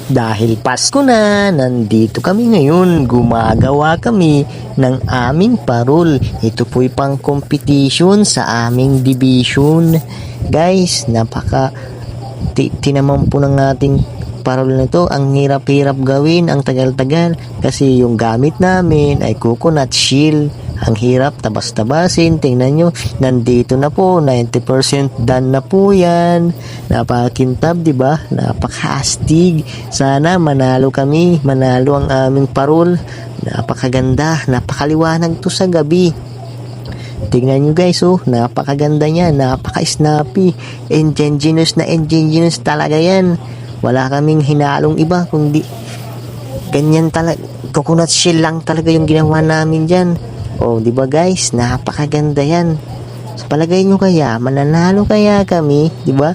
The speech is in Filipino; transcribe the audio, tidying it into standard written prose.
Dahil Pasko na, nandito kami ngayon. Gumagawa kami ng aming parol. Ito po'y pang competition sa aming division. Guys, tinaman po ng ating parol na to. Ang hirap-hirap gawin, ang tagal-tagal. Kasi yung gamit namin ay coconut shell. Ang hirap tabas-tabasin. Tingnan nyo, nandito na po, 90% done na po yan. Napakakintab, di ba? Napakastig. Sana manalo kami, manalo ang aming parol. Napakaganda, napakaliwanag to sa gabi. Tingnan nyo guys, oh, napakaganda niya, napaka-snappy. Ingenious talaga yan. Wala kaming hinalong iba, kundi ganyan talaga. Coconut shell lang talaga yung ginawa namin dyan. Oh, di ba guys? Napakaganda yan. Sa palagay nyo kaya, mananalo kaya kami, di ba?